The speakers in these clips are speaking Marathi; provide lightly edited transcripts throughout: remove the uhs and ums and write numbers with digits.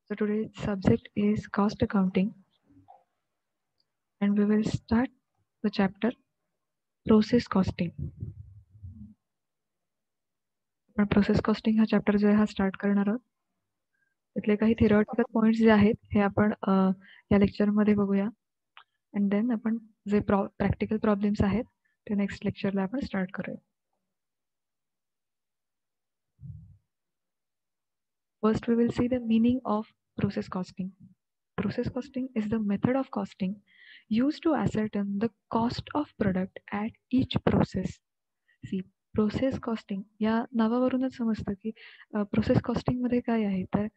So today's subject is cost accounting, and we will start the chapter process costing. आपण प्रोसेस कॉस्टिंग हा चॅप्टर जो आहे हा स्टार्ट करणार आहोत. त्यातले काही थिअरॉटिकल पॉईंट्स जे आहेत हे आपण या लेक्चरमध्ये बघूया, अँड देन आपण जे प्रॅक्टिकल प्रॉब्लेम्स आहेत ते नेक्स्ट लेक्चरला आपण स्टार्ट करूया. First, we will see the meaning of process costing. Process costing is the method of costing used to ascertain the cost of product at each process. See, process costing या नावावरूनच समजतं की प्रोसेस कॉस्टिंग मध्ये काय आहे तर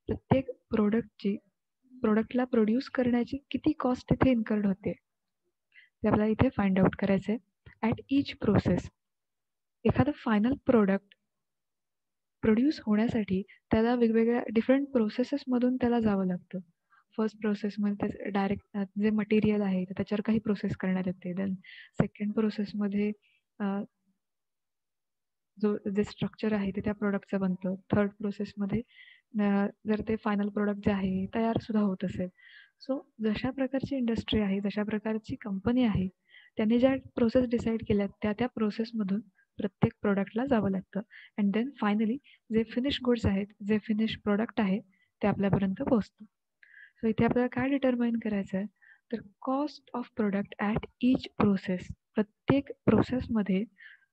प्रत्येक प्रोडक्टला प्रोड्यूस करण्याची किती कॉस्ट इथे इन्कर्ड होते ते आपल्याला इथे फाइंड आउट करायचंय ॲट ईच प्रोसेस. एखादं फायनल प्रोडक्ट प्रोड्यूस होण्यासाठी त्याला वेगवेगळ्या डिफरंट प्रोसेसेसमधून त्याला जावं लागतं. फर्स्ट प्रोसेसमध्ये डायरेक्ट जे मटेरियल आहे त्याच्यावर काही प्रोसेस करण्यात येते. देन सेकंड प्रोसेसमध्ये जे स्ट्रक्चर आहे ते त्या प्रोडक्टचं बनतं. थर्ड प्रोसेसमध्ये जर ते फायनल प्रोडक्ट जे आहे तयार सुद्धा होत असेल. सो जशा प्रकारची इंडस्ट्री आहे, जशा प्रकारची कंपनी आहे, त्यांनी ज्या प्रोसेस डिसाईड केल्या त्या प्रोसेसमधून प्रत्येक प्रोडक्टला जावं लागतं. अँड देन फायनली जे फिनिश गुड्स आहेत, जे फिनिश प्रोडक्ट आहे ते आपल्यापर्यंत पोहोचतं. सो इथे आपल्याला काय डिटरमाइन करायचं आहे तर cost of product at each process. प्रत्येक प्रोसेसमध्ये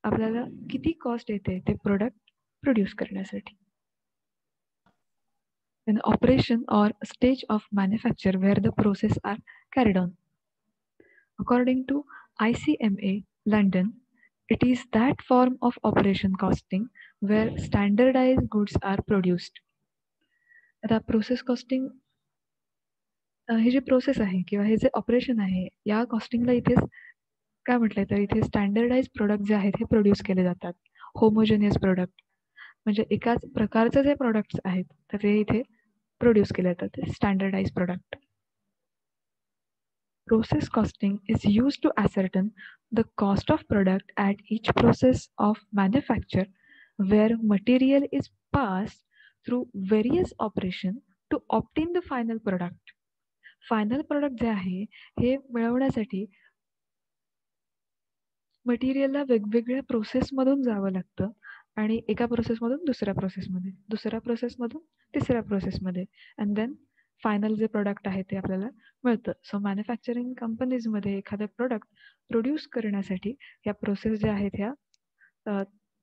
आपल्याला किती कॉस्ट येते ते प्रोडक्ट प्रोड्यूस करण्यासाठी. An operation or stage of manufacture where the process are carried on. According to ICMA London, it is that form of operation costing where standardized goods are produced. आता प्रोसेस कॉस्टिंग हे जे प्रोसेस आहे किंवा हे जे ऑपरेशन आहे या कॉस्टिंगला इथे काय म्हटलंय तर इथे स्टँडर्डाइज प्रोडक्ट जे आहेत हे प्रोड्यूस केले जातात. होमोजेनियस प्रोडक्ट म्हणजे एकाच प्रकारचे जे प्रोडक्ट्स आहेत तर ते इथे प्रोड्यूस केले जातात. Standardise product. Process costing is used to ascertain the cost of product at each process of manufacture where material is passed through various operations to obtain the final product. Final product जे आहे हे मिळवण्यासाठी मटेरियलला वेगवेगळ्या प्रोसेसमधून जावं लागतं आणि एका प्रोसेसमधून दुसऱ्या प्रोसेसमध्ये, दुसऱ्या प्रोसेसमधून तिसऱ्या प्रोसेसमध्ये, अँड देन फायनल जे प्रोडक्ट आहे ते आपल्याला मिळतं. सो मॅन्युफॅक्चरिंग कंपनीजमध्ये एखादं प्रोडक्ट प्रोड्यूस करण्यासाठी या प्रोसेस ज्या आहेत ह्या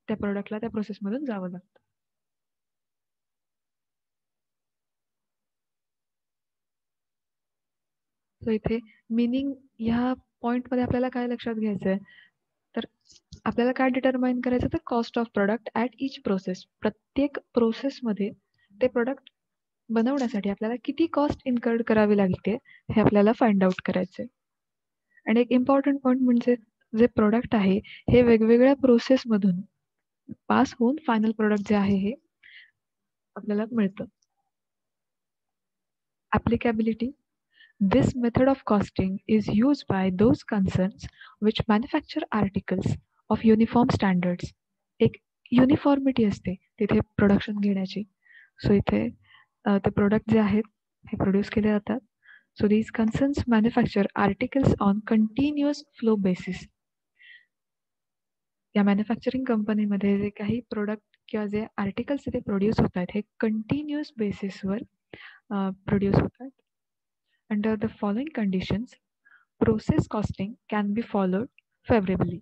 त्या प्रोडक्टला त्या प्रोसेसमधून जावं लागतं. सो इथे मिनिंग ह्या पॉइंटमध्ये आपल्याला काय लक्षात घ्यायचं आहे तर आपल्याला काय डिटरमाइन करायचं तर cost of product at each process. प्रत्येक प्रोसेसमध्ये ते प्रोडक्ट बनवण्यासाठी आपल्याला किती कॉस्ट इन्कर्ड करावी लागते हे आपल्याला फाइंड आउट करायचं आहे. आणि एक इम्पॉर्टंट पॉईंट म्हणजे जे प्रोडक्ट आहे हे वेगवेगळ्या प्रोसेसमधून पास होऊन फायनल प्रोडक्ट जे आहे हे आपल्याला मिळतं. ॲप्लिकॅबिलिटी. This method of costing is used by those concerns which manufacture articles of uniform standards. एक युनिफॉर्मिटी असते तिथे प्रोडक्शन घेण्याची. सो इथे ते प्रोडक्ट जे आहेत हे प्रोड्यूस केले जातात. So these concerns manufacture articles on continuous flow basis. या मॅन्युफॅक्चरिंग कंपनीमध्ये जे काही प्रोडक्ट किंवा जे आर्टिकल्स इथे प्रोड्यूस होत आहेत हे कंटिन्युअस बेसिसवर प्रोड्यूस होतात. Under the following conditions, process costing can be followed favorably.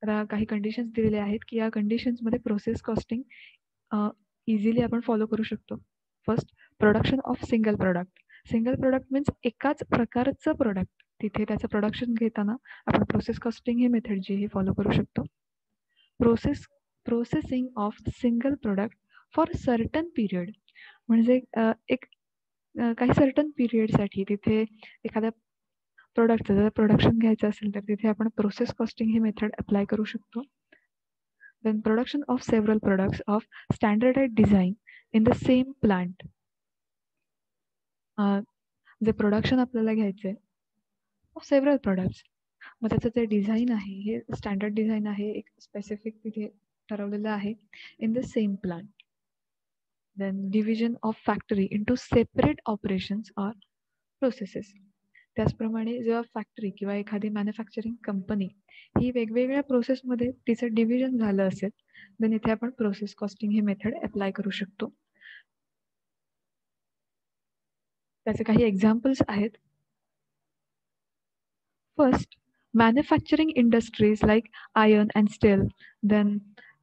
आता काही कंडिशन्स दिलेल्या आहेत की या कंडिशन्समध्ये प्रोसेस कॉस्टिंग इझिली आपण फॉलो करू शकतो. First, production of single product. Single product means एकाच प्रकारचं प्रोडक्ट तिथे त्याचं प्रोडक्शन घेताना आपण प्रोसेस कॉस्टिंग ही मेथड जी ही फॉलो करू शकतो. Processing of single product for certain period म्हणजे एक काही सर्टन पिरियडसाठी तिथे एखाद्या प्रोडक्टचं जर प्रोडक्शन घ्यायचं असेल तर तिथे आपण प्रोसेस कॉस्टिंग ही मेथड अप्लाय करू शकतो. Then production of several products of standardise design in the same plant. जे प्रोडक्शन आपल्याला घ्यायचं आहे ऑफ सेव्हरल प्रोडक्ट्स, मग त्याचं जे डिझाईन आहे हे स्टँडर्ड डिझाईन आहे, एक स्पेसिफिक तिथे ठरवलेलं आहे in the same plant. then division of factory into separate operations or processes. त्याचप्रमाणे जेव्हा फॅक्टरी किंवा एखादी मॅन्युफॅक्चरिंग कंपनी ही वेगवेगळ्या प्रोसेसमध्ये तिचं डिव्हिजन झालं असेल, देन इथे आपण प्रोसेस कॉस्टिंग हे मेथड अप्लाय करू शकतो. त्याचे काही एक्झाम्पल्स आहेत. First, manufacturing industries like iron and steel, then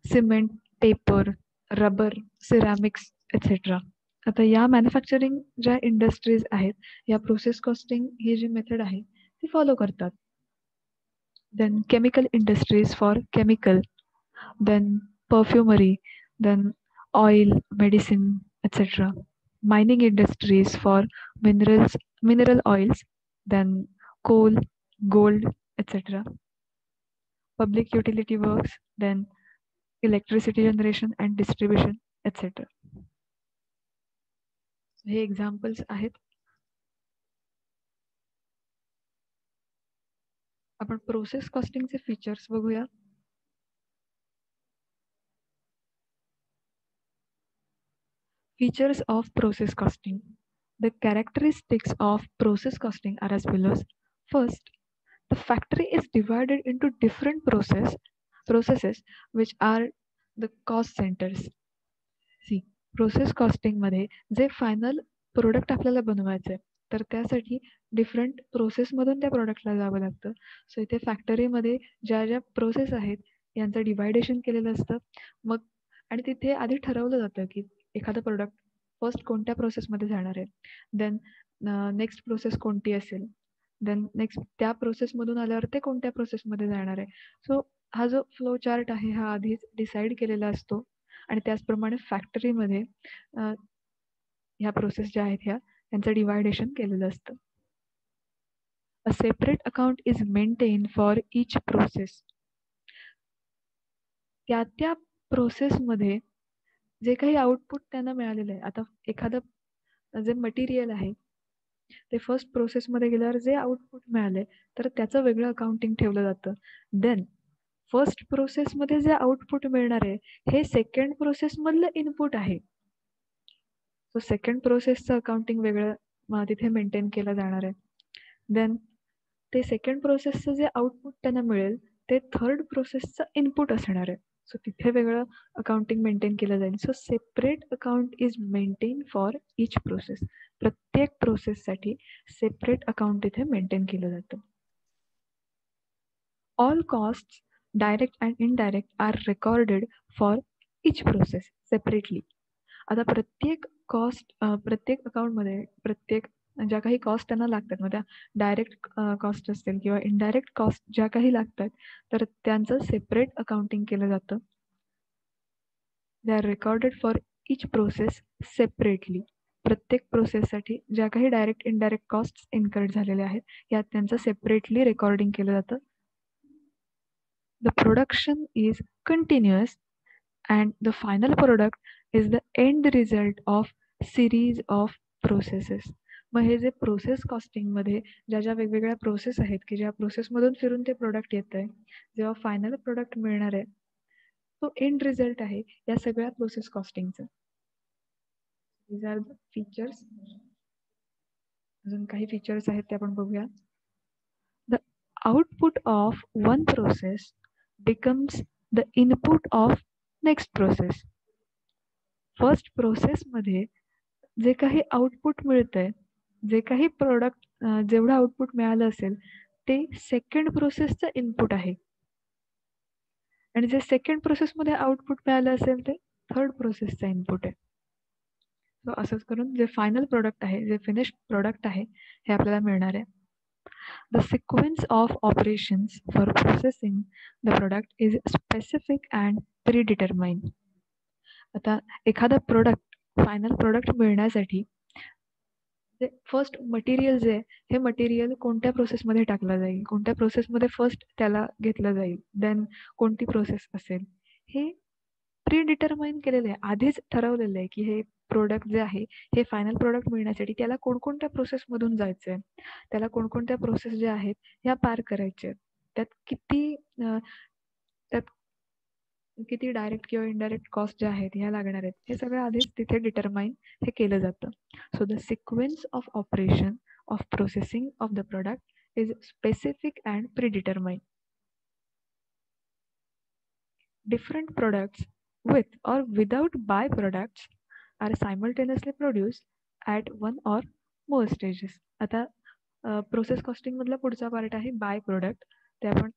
cement, paper, rubber, ceramics, etc. आता या मॅन्युफॅक्चरिंग ज्या इंडस्ट्रीज आहेत या प्रोसेस कॉस्टिंग ही जी मेथड आहे ती फॉलो करतात. Then chemical industries for chemical, then perfumery, then oil, medicine, etc. Mining industries for mineral oils, then coal, gold, etc. Public utility works, then electricity generation and distribution, etc. हे एक्झाम्पल्स आहेत. आपण प्रोसेस कॉस्टिंगचे फीचर्स बघूया. Features of process costing. The characteristics of process costing are as follows. First, the factory is divided into different processes which are the cost centers. See, process costing मध्ये जे फायनल प्रोडक्ट आपल्याला बनवायचं आहे तर त्यासाठी डिफरंट प्रोसेसमधून त्या प्रोडक्टला जावं लागतं. सो इथे फॅक्टरीमध्ये ज्या ज्या प्रोसेस आहेत यांचं डिवायडेशन केलेलं असतं. मग आणि तिथे आधी ठरवलं जातं की एखादं प्रोडक्ट फर्स्ट कोणत्या प्रोसेसमध्ये जाणार आहे, देन नेक्स्ट प्रोसेस कोणती असेल, देन नेक्स्ट त्या प्रोसेसमधून आल्यावर ते कोणत्या प्रोसेसमध्ये जाणार आहे. सो हा जो फ्लो चार्ट आहे हा आधीच डिसाईड केलेला असतो आणि त्याचप्रमाणे फॅक्टरीमध्ये ह्या प्रोसेस ज्या आहेत यांचं डिवायडेशन केलेलं असतं. A separate account is maintain for each process. त्या प्रोसेसमध्ये जे काही आउटपुट त्यांना मिळालेलं आहे, आता एखादं जे मटेरियल आहे ते फर्स्ट प्रोसेसमध्ये गेल्यावर जे आउटपुट मिळाले तर त्याचं वेगळं अकाउंटिंग ठेवलं जातं. देन फर्स्ट प्रोसेसमध्ये जे आउटपुट मिळणार आहे हे सेकंड प्रोसेसमधलं इनपुट आहे. सो सेकंड प्रोसेसचं अकाउंटिंग वेगळं तिथे मेंटेन केलं जाणार आहे. देन ते सेकंड प्रोसेसचं जे आउटपुट त्यांना मिळेल ते थर्ड प्रोसेसचं इनपुट असणार आहे. सो तिथे वेगळं अकाउंटिंग मेंटेन केलं जाईल. So separate account is maintain for each process. प्रत्येक प्रोसेससाठी सेपरेट अकाउंट इथे मेंटेन केलं जातं. All costs direct and indirect are recorded for each process separately. आता प्रत्येक कॉस्ट प्रत्येक अकाउंटमध्ये प्रत्येक ज्या काही कॉस्ट त्यांना लागतात मग त्या डायरेक्ट कॉस्ट असतील किंवा इनडायरेक्ट कॉस्ट ज्या काही लागतात तर त्यांचं सेपरेट अकाउंटिंग केलं जातं. They are recorded for each process separately. प्रत्येक प्रोसेससाठी ज्या काही डायरेक्ट इनडायरेक्ट कॉस्ट इन्कर्ड झालेल्या आहेत यात त्यांचं सेपरेटली रेकॉर्डिंग केलं जातं. The production is continuous and the final product is the end result of series of processes. मग हे जे प्रोसेस कॉस्टिंगमध्ये ज्या ज्या वेगवेगळ्या प्रोसेस आहेत की ज्या प्रोसेसमधून फिरून ते प्रोडक्ट येत आहे, जेव्हा फायनल प्रोडक्ट मिळणार आहे तो एंड रिझल्ट आहे या सगळ्या प्रोसेस कॉस्टिंगचं. These are the features. अजून काही फीचर्स आहेत ते आपण बघूया. The output of one process becomes the input of next process. First प्रोसेसमध्ये जे काही आउटपुट मिळतंय, जे काही प्रोडक्ट जेवढं आउटपुट मिळालं असेल ते सेकंड प्रोसेसचं इनपुट आहे आणि जे सेकंड प्रोसेसमध्ये आउटपुट मिळालं असेल ते थर्ड प्रोसेसचं इनपुट आहे. सो असंच करून जे फायनल प्रोडक्ट आहे, जे फिनिश्ड प्रोडक्ट आहे हे आपल्याला मिळणार आहे. The sequence of operations for processing the product is specific and predetermined. आता एखादा प्रोडक्ट फायनल प्रोडक्ट मिळण्यासाठी फर्स्ट मटेरियल जे आहे हे मटेरियल कोणत्या प्रोसेसमध्ये टाकलं जाईल, कोणत्या प्रोसेसमध्ये फर्स्ट त्याला घेतलं जाईल, देन कोणती प्रोसेस असेल हे प्री डिटरमाइन केलेलं आहे, आधीच ठरवलेलं आहे की हे प्रोडक्ट जे आहे हे फायनल प्रोडक्ट मिळण्यासाठी त्याला कोणकोणत्या प्रोसेसमधून जायचं आहे, त्याला कोणकोणत्या प्रोसेस ज्या आहेत ह्या पार करायच्या आहेत, त्यात किती डायरेक्ट किंवा इनडायरेक्ट कॉस्ट ज्या आहेत ह्या लागणार आहेत हे सगळं आधीच तिथे डिटरमाइन हे केलं जातं. So the sequence of operation of processing of the product is specific and predetermine. Different products with or without byproducts are simultaneously produced at one or more stages. आता प्रोसेस कॉस्टिंग मधला पुढचा पार्ट आहे बाय प्रोडक्ट. ते आपण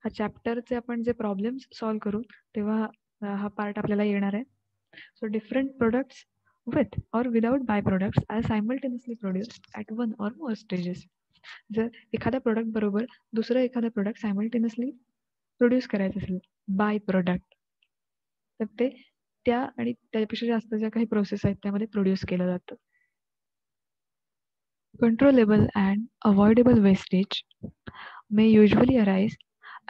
हा चॅप्टरचे आपण जे प्रॉब्लेम्स सॉल्व्ह करू तेव्हा हा पार्ट आपल्याला येणार आहे. So different products with or without byproducts are simultaneously produced at one or more stages. जर एखाद्या प्रोडक्ट बरोबर दुसरं एखादं प्रोडक्ट सायमल्टेनियसली प्रोड्यूस करायचं असेल बाय प्रोडक्ट तर ते त्या आणि त्यापेक्षा जास्त ज्या काही प्रोसेस आहेत त्यामध्ये प्रोड्यूस केलं जातं. Controllable and avoidable wastage may usually arise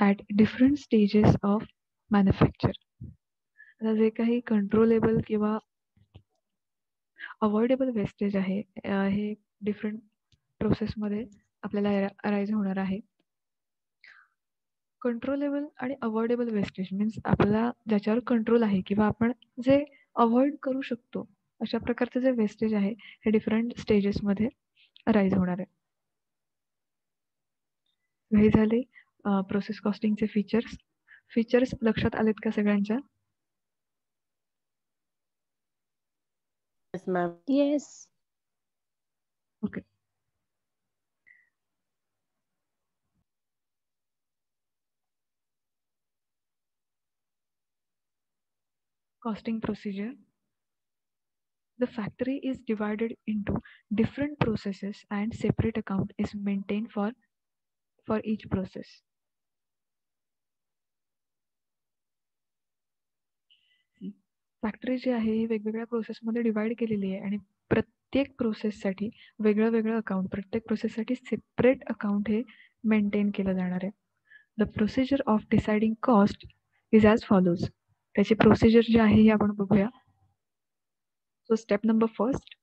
at different stages of manufacture. आता जे काही कंट्रोलेबल किंवा अवॉइडेबल वेस्टेज आहे हे डिफरंट प्रोसेसमध्ये आपल्याला अराईज होणार आहे. कंट्रोलेबल आणि अवॉइडेबल वेस्टेज मीन्स आपल्याला ज्याच्यावर कंट्रोल आहे किंवा आपण जे अवॉइड करू शकतो अशा प्रकारचं जे वेस्टेज आहे हे डिफरंट स्टेजेसमध्ये अराईज होणार आहे. हे झाले प्रोसेस कॉस्टिंगचे फीचर्स लक्षात आलेत का सगळ्यांच्या? Yes, ma'am. Yes. Okay. Costing procedure. The factory is divided into different processes and separate account is maintained for each process. Factory जी आहे ही वेगवेगळ्या प्रोसेसमध्ये डिवाइड केलेली आहे आणि प्रत्येक प्रोसेससाठी वेगळं वेगळं अकाउंट, प्रत्येक प्रोसेससाठी सेपरेट अकाउंट हे मेंटेन केलं जाणार आहे. The procedure of deciding cost is as follows. त्याची प्रोसिजर जी आहे ही आपण बघूया. So step number first,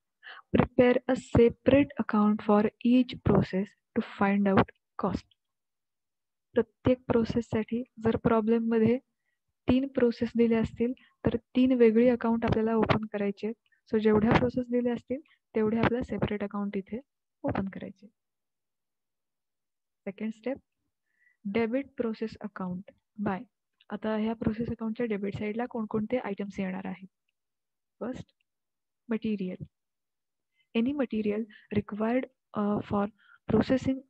prepare a separate account for each process to find out cost. प्रत्येक प्रोसेससाठी जर प्रॉब्लेममध्ये 3 प्रोसेस दिले असतील तर 3 वेगळी अकाउंट आपल्याला ओपन करायचे आहेत. सो जेवढ्या प्रोसेस दिले असतील तेवढे आपल्याला सेपरेट अकाउंट इथे ओपन करायचे. Second step, debit process account by. आता ह्या प्रोसेस अकाउंटच्या डेबिट साईडला कोणकोणते आयटम्स येणार आहेत? First, material. Any material required for processing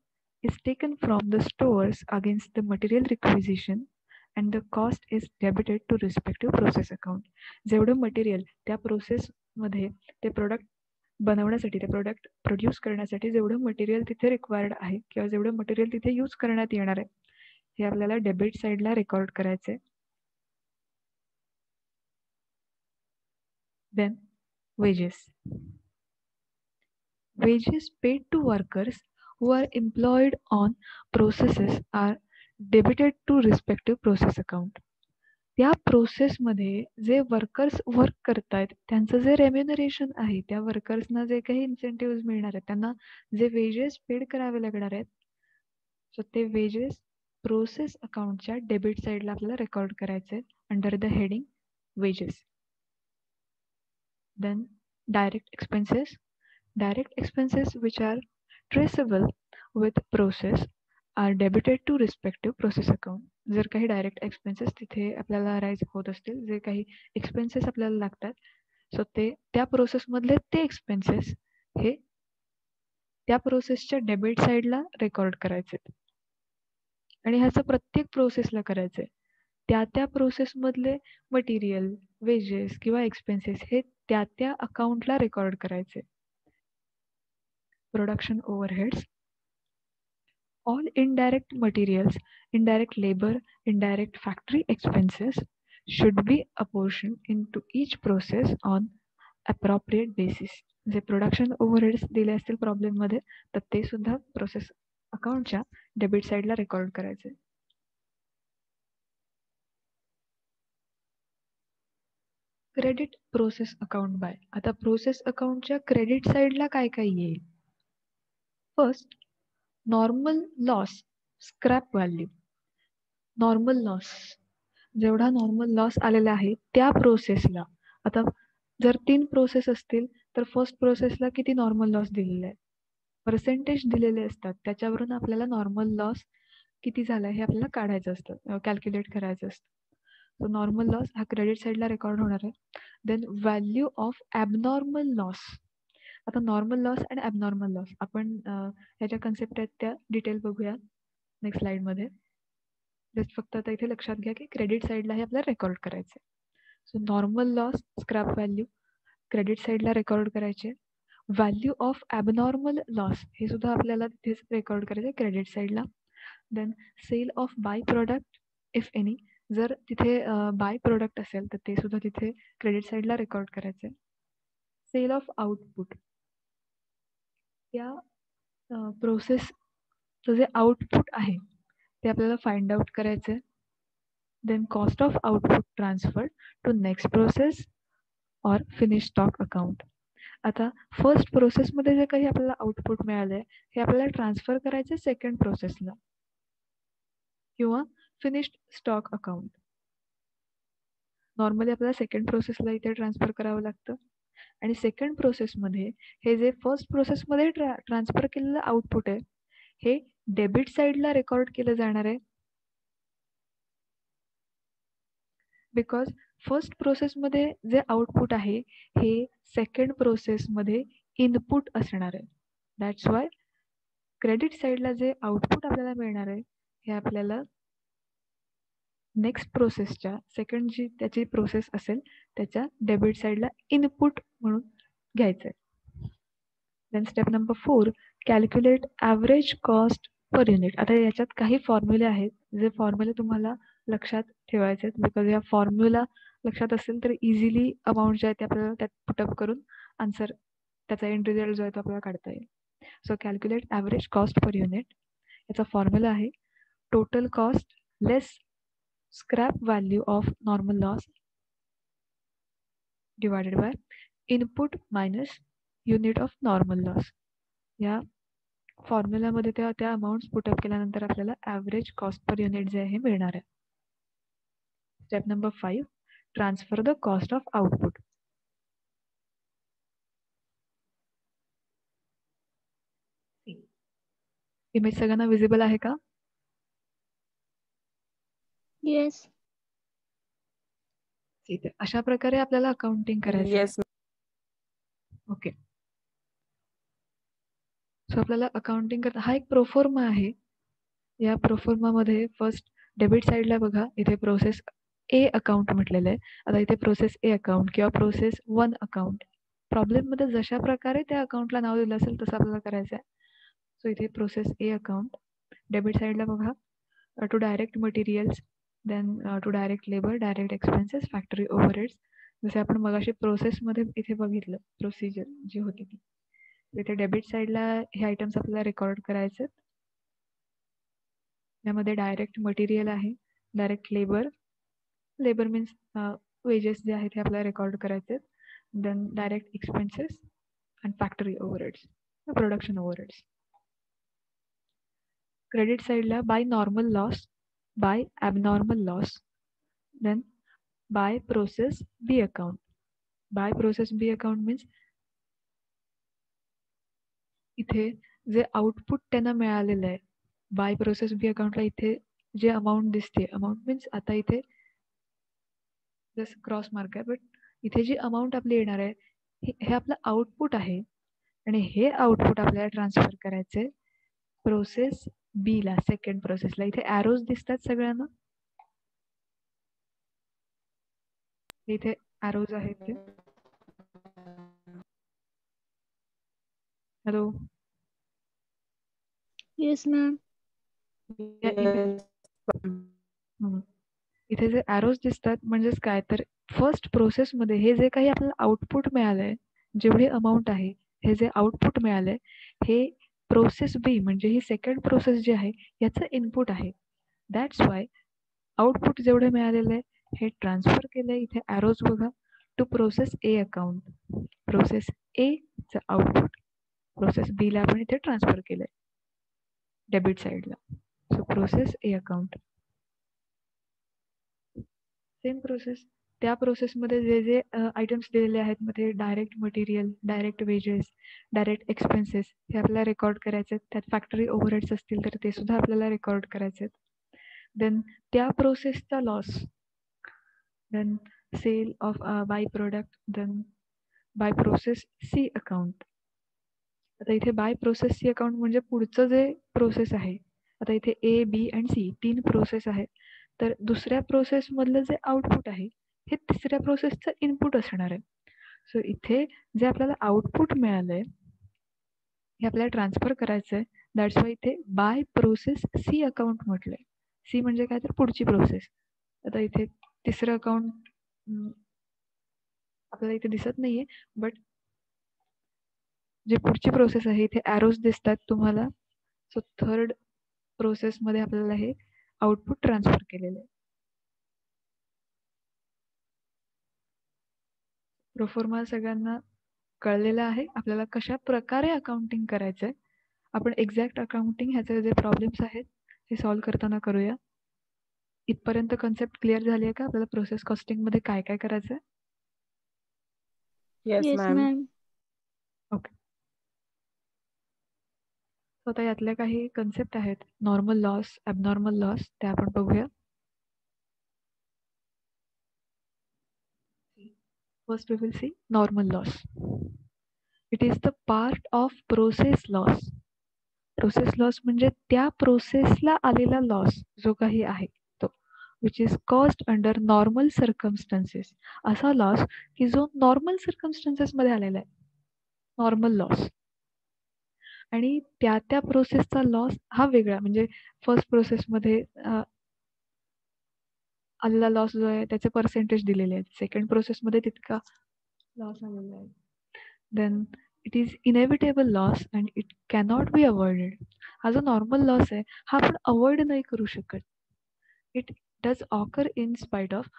is taken from the stores against the material requisition and the cost is debited to respective process account. जेवढं मटेरियल त्या प्रोसेसमध्ये ते प्रोडक्ट बनवण्यासाठी, ते प्रोडक्ट प्रोड्यूस करण्यासाठी जेवढं मटेरियल तिथे रिक्वायर्ड आहे किंवा जेवढं मटेरियल तिथे यूज करण्यात येणार आहे हे आपल्याला डेबिट साईडला रेकॉर्ड करायचं आहे. Then wages. Wages paid to workers who are employed on processes are debited to respective process account. त्या प्रोसेसमध्ये जे वर्कर्स वर्क करतायत त्यांचं जे रेम्युनरेशन आहे, त्या वर्कर्सना जे काही इन्सेंटिव्ह मिळणार आहेत, त्यांना जे वेजेस पेड करावे लागणार आहेत, सो ते वेजेस प्रोसेस अकाउंटच्या डेबिट साईडला आपल्याला रेकॉर्ड करायचे under the heading wedges. Then direct expenses. Direct expenses which are traceable with process are debited to respective process account. जर काही डायरेक्ट एक्सपेन्सेस तिथे आपल्याला राईज होत असतील, जे काही एक्सपेन्सेस आपल्याला लागतात, सो ते त्या प्रोसेसमधले ते एक्सपेन्सेस हे त्या प्रोसेसच्या डेबिट साईडला रेकॉर्ड करायचे आणि ह्याचं प्रत्येक प्रोसेसला करायचं आहे. त्या प्रोसेसमधले मटेरियल, वेजेस किंवा एक्सपेन्सेस हे त्या अकाउंटला रेकॉर्ड करायचे. Production overheads. All indirect materials, indirect labour, indirect factory expenses should be apportion into each process on appropriate basis. जे प्रोडक्शन ओव्हरहेड्स दिले असतील प्रॉब्लेममध्ये तर ते सुद्धा प्रोसेस अकाउंटच्या डेबिट साईडला रेकॉर्ड करायचे. Credit process account by. आता प्रोसेस अकाउंटच्या क्रेडिट साईडला काय काय येईल? First, normal loss, scrap value. Normal loss जेवढा नॉर्मल लॉस आलेला आहे त्या प्रोसेसला, आता जर 3 प्रोसेस असतील तर फर्स्ट प्रोसेसला किती नॉर्मल लॉस दिलेला आहे, पर्सेंटेज दिलेले असतात, त्याच्यावरून आपल्याला नॉर्मल लॉस किती झाला हे आपल्याला काढायचं असतं, कॅल्क्युलेट करायचं असतं. सो नॉर्मल लॉस हा क्रेडिट साईडला रेकॉर्ड होणार आहे. Then value of abnormal loss. आता नॉर्मल लॉस आणि ॲबनॉर्मल लॉस आपण ह्याच्या कन्सेप्ट आहेत त्या डिटेल बघूया नेक्स्ट स्लाइडमध्ये. जस्ट फक्त आता इथे लक्षात घ्या की क्रेडिट साईडला हे आपल्याला रेकॉर्ड करायचे. So normal loss scrap value credit साईडला रेकॉर्ड करायचे. व्हॅल्यू ऑफ ॲबनॉर्मल लॉस हे सुद्धा आपल्याला तिथेच रेकॉर्ड करायचे क्रेडिट साईडला. Then sale of by product if any, जर तिथे बाय प्रोडक्ट असेल तर ते सुद्धा तिथे क्रेडिट साईडला रेकॉर्ड करायचे. सेल ऑफ आउटपुट, त्या प्रोसेसचं जे आउटपुट आहे ते आपल्याला फाइंड आउट करायचं आहे. Then cost of output transfer to next process or finish stock account. आता फर्स्ट प्रोसेसमध्ये जे काही आपल्याला आउटपुट मिळालंय हे आपल्याला ट्रान्सफर करायचं सेकंड प्रोसेसला किंवा फिनिश्ड स्टॉक अकाउंट. नॉर्मली आपल्याला सेकंड प्रोसेसला इथे ट्रान्सफर करावं लागतं आणि सेकंड प्रोसेसमध्ये हे जे फर्स्ट प्रोसेसमध्ये ट्रान्सफर केलेलं आउटपुट आहे हे डेबिट साईडला रेकॉर्ड केलं जाणार आहे, बिकॉज फर्स्ट प्रोसेसमध्ये जे आउटपुट आहे हे सेकंड प्रोसेसमध्ये इनपुट असणार आहे. दॅट्स वाय क्रेडिट साईडला जे आउटपुट आपल्याला मिळणार आहे हे आपल्याला नेक्स्ट प्रोसेसच्या सेकंड जी त्याची प्रोसेस असेल त्याच्या डेबिट साईडला इनपुट म्हणून घ्यायचं आहे. Then step number 4, calculate average cost per unit. आता याच्यात काही फॉर्म्युले आहेत जे फॉर्म्युले तुम्हाला लक्षात ठेवायचे आहेत, बिकॉज या फॉर्म्युला लक्षात असेल तर इझिली अमाऊंट जे आहे ते आपल्याला त्यात पुटअप करून आन्सर त्याचा एंड रिझल्ट जो आहे तो आपल्याला काढता येईल. So calculate average cost per unit, याचा फॉर्म्युला आहे total cost less scrap value of normal loss divided by input minus unit of normal loss. या फॉर्म्युलामध्ये त्या अमाऊंट्स पुटअप केल्यानंतर आपल्याला ॲव्हरेज कॉस्ट पर युनिट जे आहे मिळणार आहे. Step number 5, transfer the cost of output. Image सगळ्यांना विजिबल आहे का? येस. अशा प्रकारे आपल्याला अकाउंटिंग करायचं आहे. ओके, सो आपल्याला अकाउंटिंग करता हा एक प्रोफॉर्मा आहे. या प्रोफॉर्मामध्ये फर्स्ट डेबिट साईडला बघा इथे प्रोसेस ए अकाउंट म्हटलेलं आहे. आता इथे प्रोसेस ए अकाउंट किंवा प्रोसेस 1 अकाउंट, प्रॉब्लेममध्ये जशा प्रकारे त्या अकाउंटला नाव दिलं असेल तसं आपल्याला करायचं आहे. सो इथे प्रोसेस ए अकाउंट डेबिट साईडला बघा to direct materials, then to direct labour, direct expenses, factory overheads. जसे आपण मगाशी प्रोसेसमध्ये इथे बघितलं प्रोसिजर जी होती ती, इथे डेबिट साईडला हे आयटम्स आपल्याला रेकॉर्ड करायचे. यामध्ये डायरेक्ट मटेरियल आहे, डायरेक्ट लेबर मीन्स वेजेस जे आहेत हे आपल्याला रेकॉर्ड करायचे. देन डायरेक्ट एक्सपेन्सेस आणि factory overheads, production overheads. Credit साईडला by normal loss, by abnormal loss, then by process B account. By process B account means इथे जे आउटपुट त्यांना मिळालेलं आहे बाय प्रोसेस बी अकाउंटला, इथे जे अमाऊंट दिसते, अमाऊंट मीन्स आता इथे जसं क्रॉस मार्क आहे, बट इथे जी अमाऊंट आपली येणार आहे हे आपलं आउटपुट आहे आणि हे आउटपुट आपल्याला ट्रान्सफर करायचे प्रोसेस बी ला, सेकंड प्रोसेसला. इथे ॲरोज दिसतात सगळ्यांना, इथे ॲरोज आहेत ते. Hello, yes ma'am. इथे जे ॲरोज दिसतात म्हणजेच काय तर फर्स्ट प्रोसेसमध्ये हे जे काही आपल्याला आउटपुट मिळालंय, जेवढी अमाऊंट आहे हे जे आउटपुट मिळालंय हे प्रोसेस बी म्हणजे ही सेकंड प्रोसेस जी आहे याचं इनपुट आहे. दॅट्स वाय आउटपुट जेवढे मिळालेलं आहे हे ट्रान्सफर केलंय, इथे ॲरोज बघा, to process A account. Process A चं आउटपुट प्रोसेस बी ला आपण इथे ट्रान्सफर केलंय डेबिट साईडला. So process A account. Same process, त्या प्रोसेसमध्ये जे जे आयटम्स दिलेले आहेत, मध्ये direct material, direct wedges, direct expenses हे आपल्याला रेकॉर्ड करायचे आहेत. त्यात फॅक्टरी ओव्हरहेड्स असतील तर ते सुद्धा आपल्याला रेकॉर्ड करायचे आहेत. देन त्या प्रोसेसचा loss, then sale of by product, then by process C account. आता इथे बाय प्रोसेस सी अकाउंट म्हणजे पुढचं जे प्रोसेस आहे. आता इथे ए, बी अँड सी 3 प्रोसेस आहेत. तर दुसऱ्या प्रोसेस मधलं जे आउटपुट आहे हे तिसऱ्या प्रोसेसचं इनपुट असणार आहे. सो इथे जे आपल्याला आउटपुट मिळालंय हे आपल्याला ट्रान्सफर करायचं आहे. दॅट्स वाय इथे बाय प्रोसेस सी अकाउंट म्हटलंय. सी म्हणजे काय तर पुढची प्रोसेस. आता इथे तिसरं अकाउंट आपल्याला इथे दिसत नाहीये, बट जे पुढची प्रोसेस आहे इथे ॲरोज दिसतात तुम्हाला. सो थर्ड प्रोसेसमध्ये आपल्याला हे आउटपुट ट्रान्सफर केलेलं आहे. प्रोफॉर्मा सगळ्यांना कळलेलं आहे. आपल्याला कशा प्रकारे अकाउंटिंग करायचंय. आपण एक्झॅक्ट अकाउंटिंग ह्याचे जे प्रॉब्लेम्स आहेत हे सॉल्व्ह करताना करूया. इथपर्यंत कन्सेप्ट क्लिअर झाली आहे का? आपल्याला प्रोसेस कॉस्टिंग मध्ये काय काय करायचंय? Yes, Yes, ma'am. ma'am. Okay. आता यातल्या काही कन्सेप्ट आहेत, नॉर्मल लॉस, ॲबनॉर्मल लॉस, ते आपण बघूया. First we will see normal loss. It is the part of process loss. Process loss म्हणजे त्या प्रोसेसला आलेला लॉस जो काही आहे तो, which is caused under normal circumstances. असा लॉस की जो नॉर्मल सर्कमस्टन्सेस मध्ये आलेला आहे, नॉर्मल लॉस. आणि त्या त्या प्रोसेसचा लॉस हा वेगळा, म्हणजे फर्स्ट प्रोसेसमध्ये आलेला लॉस जो आहे त्याचे पर्सेंटेज दिलेले आहेत, सेकंड प्रोसेसमध्ये तितका लॉस आलेला आहे. Then it is inevitable loss and it cannot be avoided. हा जो नॉर्मल लॉस आहे हा आपण अवॉइड नाही करू शकत. It does occur in spite of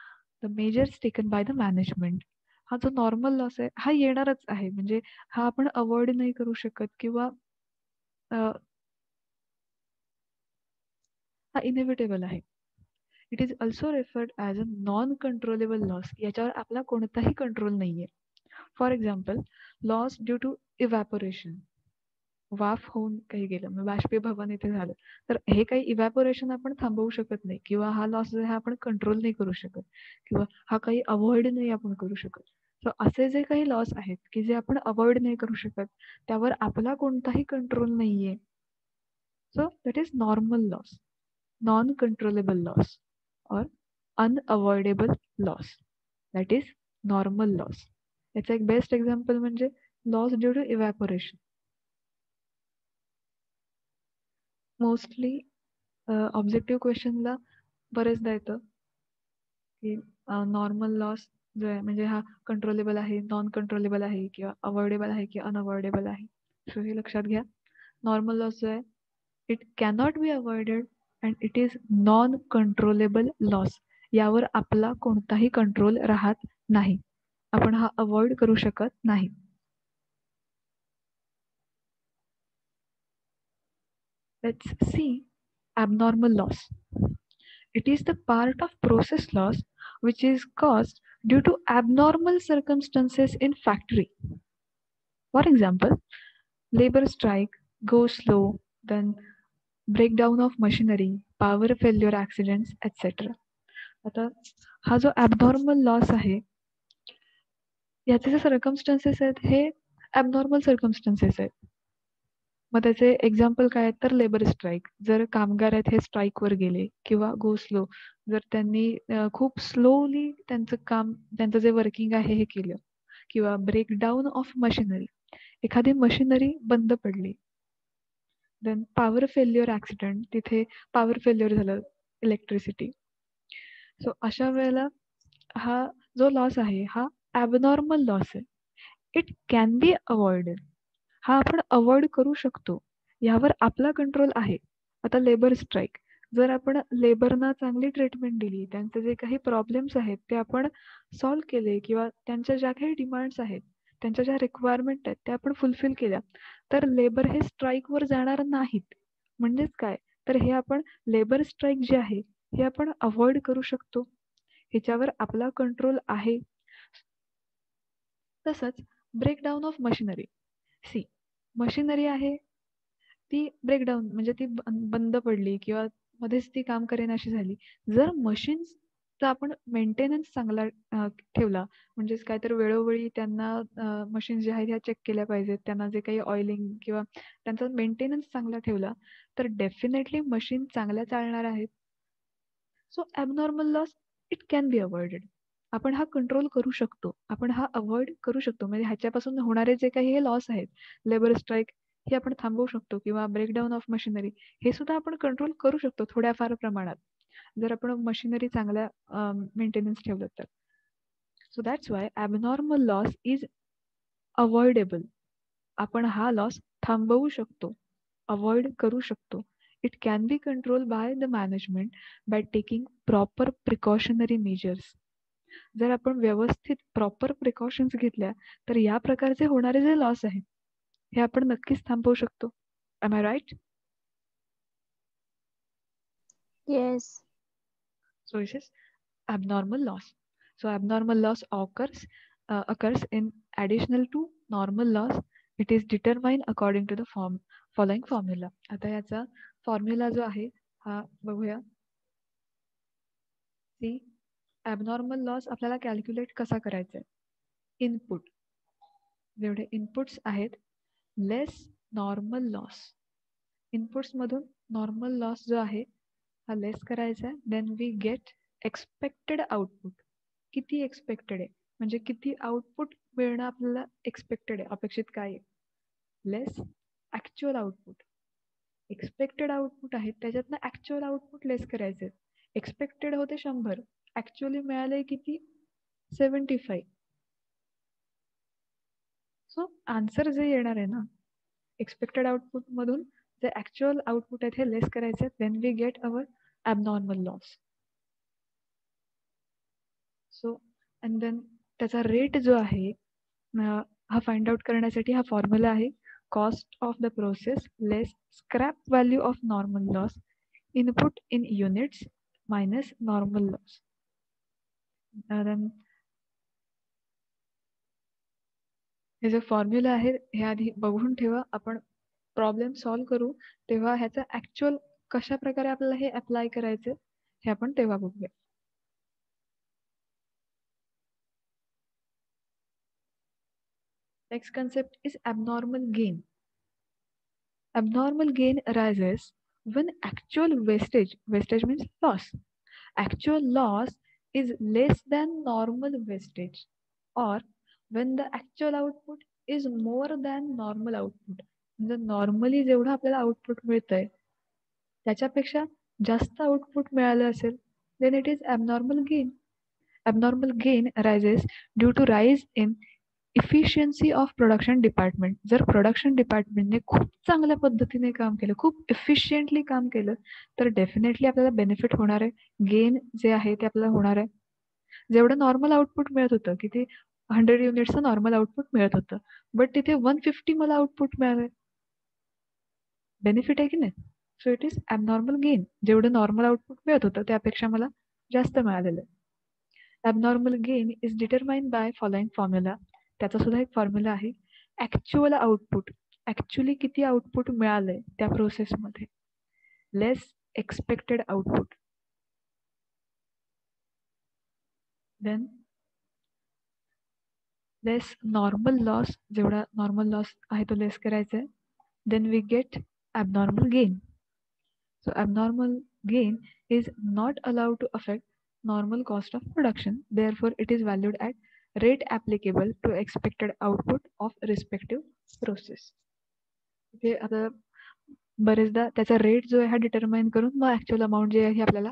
the measures taken by the management. हा जो नॉर्मल लॉस आहे हा येणारच आहे, म्हणजे हा आपण अवॉइड नाही करू शकत किंवा हा इनेविटेबल आहे. It is also referred as a non controllable loss. याच्यावर आपला कोणताही कंट्रोल नाहीये. For example, loss due to evaporation. वाफ होऊन काही गेलं, म्हणजे बाष्पीभवन इथे झालं, तर हे काही इव्हॅपोरेशन आपण थांबवू शकत नाही, किंवा हा लॉस जो आहे आपण कंट्रोल नाही करू शकत, किंवा हा काही अवॉइड नाही आपण करू शकत. सो असे जे काही लॉस आहेत की जे आपण अवॉइड नाही करू शकत, त्यावर आपला कोणताही कंट्रोल नाहीये. So that is normal loss, non controllable loss और unavoidable loss. That is normal loss. याचं एक बेस्ट एक्झाम्पल म्हणजे loss due to evaporation. Mostly objective क्वेश्चनला बरेचदा येतं की नॉर्मल लॉस जो आहे म्हणजे हा कंट्रोलेबल आहे, नॉन कंट्रोलेबल आहे, किंवा अवॉइडेबल आहे की अनअवॉइडेबल आहे. सो हे लक्षात घ्या. नॉर्मल लॉस जो आहे it cannot be avoided and it is non controllable loss. यावर आपला कोणताही कंट्रोल राहत नाही, आपण हा अवॉइड करू शकत नाही. Let's see abnormal loss. It is the part of process loss which is caused due to abnormal circumstances in factory. For example, labor strike, go slow, then breakdown of machinery, power failure accidents, etc. आता हा जो abnormal loss आहे याचे जे सर्कमस्टन्सेस आहेत हे ॲबनॉर्मल सर्कमस्टन्सेस आहेत. मग त्याचे एक्झाम्पल काय आहेत तर लेबर स्ट्राईक. जर कामगार आहेत हे स्ट्राईकवर गेले, किंवा गो स्लो, जर त्यांनी खूप स्लोली त्यांचं काम, त्यांचं जे वर्किंग आहे हे केलं, किंवा ब्रेकडाऊन ऑफ मशिनरी, एखादी मशिनरी बंद पडली. देन पॉवर फेल्युअर ॲक्सिडेंट, तिथे पॉवर फेल्युअर झालं, इलेक्ट्रिसिटी. सो अशा वेळेला हा जो लॉस आहे हा ॲबनॉर्मल लॉस आहे. It can be avoided. हा आपण अवॉइड करू शकतो, यावर आपला कंट्रोल आहे. आता लेबर स्ट्राईक, जर आपण लेबरना चांगली ट्रीटमेंट दिली, त्यांचे जे काही प्रॉब्लेम्स आहेत ते आपण सॉल्व्ह केले, किंवा त्यांच्या ज्या काही डिमांड्स आहेत, त्यांच्या ज्या रिक्वायरमेंट आहेत त्या आपण फुलफिल केल्या, तर लेबर हे स्ट्राईकवर जाणार नाहीत. म्हणजेच काय तर हे आपण लेबर स्ट्राईक जे आहे हे आपण अवॉइड करू शकतो, ह्याच्यावर आपला कंट्रोल आहे. तसंच breakdown of machinery. See, machinery आहे ती ब्रेकडाऊन म्हणजे ती बंद पडली किंवा मध्येच ती काम करेन अशी झाली. जर मशीन्सचा आपण मेंटेनन्स चांगला ठेवला, म्हणजेच काय तर वेळोवेळी त्यांना मशीन्स ज्या आहेत ह्या चेक केल्या पाहिजेत, त्यांना जे काही ऑइलिंग किंवा त्यांचा मेंटेनन्स चांगला ठेवला तर डेफिनेटली मशीन चांगल्या चालणार आहेत. So abnormal loss it can be avoided. आपण हा कंट्रोल करू शकतो, आपण हा अवॉइड करू शकतो. म्हणजे ह्याच्यापासून होणारे जे काही हे लॉस आहेत, लेबर स्ट्राईक, हे आपण थांबवू शकतो किंवा ब्रेकडाऊन ऑफ मशिनरी हे सुद्धा आपण कंट्रोल करू शकतो थोड्याफार प्रमाणात, जर आपण मशिनरी चांगल्या मेंटेनन्स ठेवलं तर. So that's why abnormal loss is avoidable. आपण हा लॉस थांबवू शकतो, अवॉइड करू शकतो. It can be control by the management by taking proper precautionary measures. जर आपण व्यवस्थित प्रॉपर प्रिकॉशन्स घेतल्या तर या प्रकारचे होणारे जे लॉस आहेत हे आपण नक्कीच थांबवू शकतो. Am I right? Yes. So this is abnormal loss. So abnormal loss occurs in additional to normal loss. It is determined according to the following formula. आता याचा फॉर्म्युला जो आहे हा बघूया. सी, ॲबनॉर्मल लॉस आपल्याला कॅल्क्युलेट कसा करायचा आहे. इनपुट, जेवढे इनपुट्स आहेत लेस नॉर्मल लॉस. इनपुट्समधून नॉर्मल लॉस जो आहे हा लेस करायचा आहे. Then we get expected output. किती एक्सपेक्टेड आहे म्हणजे किती आउटपुट मिळणं आपल्याला एक्सपेक्टेड आहे, अपेक्षित काय आहे, लेस ॲक्च्युअल आउटपुट. एक्सपेक्टेड आउटपुट आहे त्याच्यातनं ॲक्च्युअल आउटपुट लेस करायचे. एक्सपेक्टेड होते 100, ॲक्च्युअली मिळाले किती, 75. सो आन्सर जे येणार आहे ना एक्सपेक्टेड आउटपुट मधून जे ॲक्च्युअल आउटपुट आहेत हे लेस करायचे. Then we get our abnormal loss. So and then त्याचा रेट जो आहे हा फाइंड आउट करण्यासाठी हा फॉर्म्युला आहे cost of the process less scrap value of normal loss input in units minus normal loss. हे जे फॉर्म्युला आहे हे आधी बघून ठेवा. आपण प्रॉब्लेम सॉल्व्ह करू तेव्हा ह्याचा ॲक्च्युअल कशा प्रकारे आपल्याला हे अप्लाय करायचं हे आपण तेव्हा बघूया. Next concept is abnormal gain. Abnormal gain arises when actual wastage means loss, actual loss is less than normal wastage, or when the actual output is more than normal output. म्हणजे नॉर्मली जेवढं आपल्याला आउटपुट मिळतंय त्याच्यापेक्षा जास्त आउटपुट मिळालं असेल then it is abnormal gain. Abnormal gain arises due to rise in efficiency of production department. जर प्रोडक्शन डिपार्टमेंटने खूप चांगल्या पद्धतीने काम केलं, खूप इफिशियंटली काम केलं तर डेफिनेटली आपल्याला बेनिफिट होणार आहे. गेन जे आहे ते आपल्याला होणार आहे. जेवढं नॉर्मल आउटपुट मिळत होतं, किती 100 युनिट्सचं नॉर्मल आउटपुट मिळत होतं, बट तिथे 150 मला आउटपुट मिळालंय. बेनिफिट आहे की नाही? So it is abnormal gain. जेवढं नॉर्मल आउटपुट मिळत होतं त्यापेक्षा मला जास्त मिळालेलं. Abnormal gain is determined by following formula. त्याचा सुद्धा एक फॉर्म्युला आहे. ॲक्च्युअल आउटपुट, ॲक्च्युअली किती आउटपुट मिळालंय त्या प्रोसेसमध्ये, less expected output. Then less normal loss, जेवढा नॉर्मल लॉस आहे तो लेस करायचा आहे. Then we get abnormal gain. So abnormal gain is not allowed to affect normal cost of production, therefore it is valued at rate applicable to expected output of respective process. हे आता बरेचदा त्याचा रेट जो आहे हा डिटरमाइन करून मग ॲक्च्युअल अमाऊंट जे आहे हे आपल्याला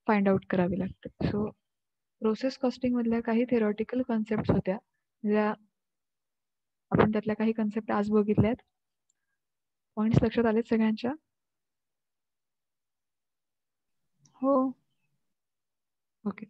फाइंड आउट करावी लागते. सो प्रोसेस कॉस्टिंग मधल्या काही थेरॉटिकल कॉन्सेप्ट होत्या ज्या आपण त्यातल्या काही कन्सेप्ट आज बघितल्यात. पॉइंट्स लक्षात आलेत सगळ्यांच्या? हो. ओके.